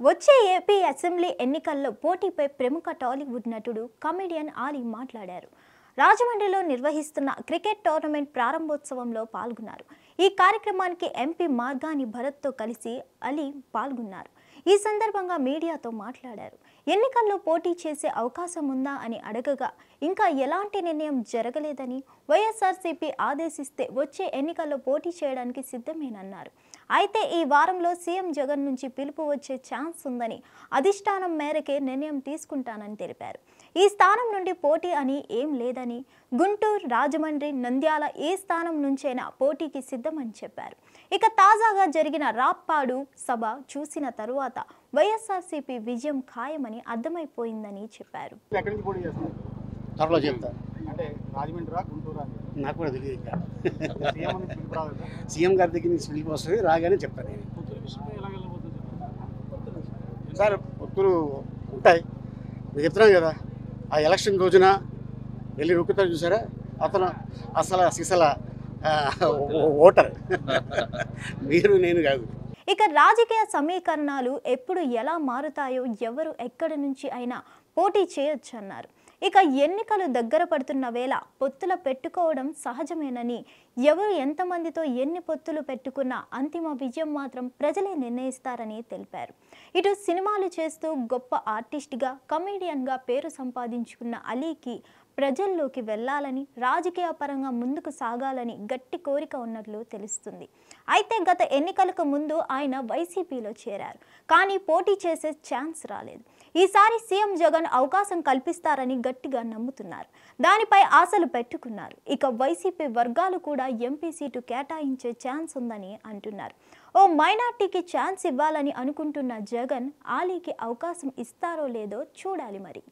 వచ్చే AP assembly ఎన్నికల్లో పోటీపై ప్రముఖ టాలీవుడ్ నటుడు కమెడియన్ ఆలీ మాట్లాడారు. రాజమండ్రిలో నిర్వహిస్తున్న క్రికెట్ టోర్నమెంట్ ప్రారంభోత్సవంలో పాల్గొన్నారు. ఈ కార్యక్రమానికి ఎంపీ మార్గాని భరత్తో కలిసి అలీ పాల్గొన్నారు. ఈ సందర్భంగా మీడియాతో మాట్లాడారు. ఎన్నికల్లో పోటీ చేసే అవకాశం ఉందా అని అడగగా ఇంకా ఎలాంటి నిర్ణయం జరగలేదని, వైఎస్ఆర్సీపీ ఆదేశిస్తే వచ్చే ఎన్నికల్లో పోటీ చేయడానికి సిద్ధమేనన్నారు. అయితే ఈ వారంలో సీఎం జగన్ నుంచి పిలుపు వచ్చే ఛాన్స్ ఉందని, అధిష్టానం మేరకే నిర్ణయం తీసుకుంటానని తెలిపారు. ఈ స్థానం నుండి పోటీ అని ఏం లేదని, గుంటూరు, రాజమండ్రి, నంద్యాల ఏ స్థానం నుంచైనా పోటీకి సిద్ధమని చెప్పారు. ఇక తాజాగా జరిగిన రాప్పాడు సభ చూసిన తరువాత వైఎస్ఆర్సీపీ విజయం ఖాయమని అర్థమైపోయిందని చెప్పారు. త్వరలో చెప్తారు. అంటే రాజమండ్రి గుంటూరు నాకు కూడా తెలియదు. సీఎం గారి దగ్గర నుంచి పిలుపు వస్తుంది, రాగానే చెప్తాను నేను. సార్ పొత్తులు ఉంటాయి, మీరు చెప్తున్నాను కదా. ఆ ఎలక్షన్ రోజున వెళ్ళి రొక్కుతారు చూసారా, అతను అసలు సిసల ఓటర్. మీరు నేను కాదు. ఇక రాజకీయ సమీకరణాలు ఎప్పుడు ఎలా మారుతాయో ఎవరు ఎక్కడి నుంచి అయినా పోటీ చేయొచ్చన్నారు. ఇక ఎన్నికలు దగ్గర పడుతున్న వేళ పొత్తుల పెట్టుకోవడం సహజమేనని, ఎవరు ఎంతమందితో ఎన్ని పొత్తులు పెట్టుకున్నా అంతిమ విజయం మాత్రం ప్రజలే నిర్ణయిస్తారని తెలిపారు. ఇటు సినిమాలు చేస్తూ గొప్ప ఆర్టిస్ట్గా, కమెడియన్గా పేరు సంపాదించుకున్న అలీకి ప్రజల్లోకి వెళ్లాలని, రాజకీయ పరంగా ముందుకు సాగాలని గట్టి కోరిక ఉన్నట్లు తెలుస్తుంది. అయితే గత ఎన్నికలకు ముందు ఆయన వైసీపీలో చేరారు, కానీ పోటీ చేసే ఛాన్స్ రాలేదు. ఈసారి సీఎం జగన్ అవకాశం కల్పిస్తారని గట్టిగా నమ్ముతున్నారు. దానిపై ఆశలు పెట్టుకున్నారు. ఇక వైసీపీ వర్గాలు కూడా ఎంపీ సీటు కేటాయించే ఛాన్స్ ఉందని అంటున్నారు. ఓ మైనార్టీకి ఛాన్స్ ఇవ్వాలని అనుకుంటున్న జగన్ ఆలీకి అవకాశం ఇస్తారో లేదో చూడాలి మరి.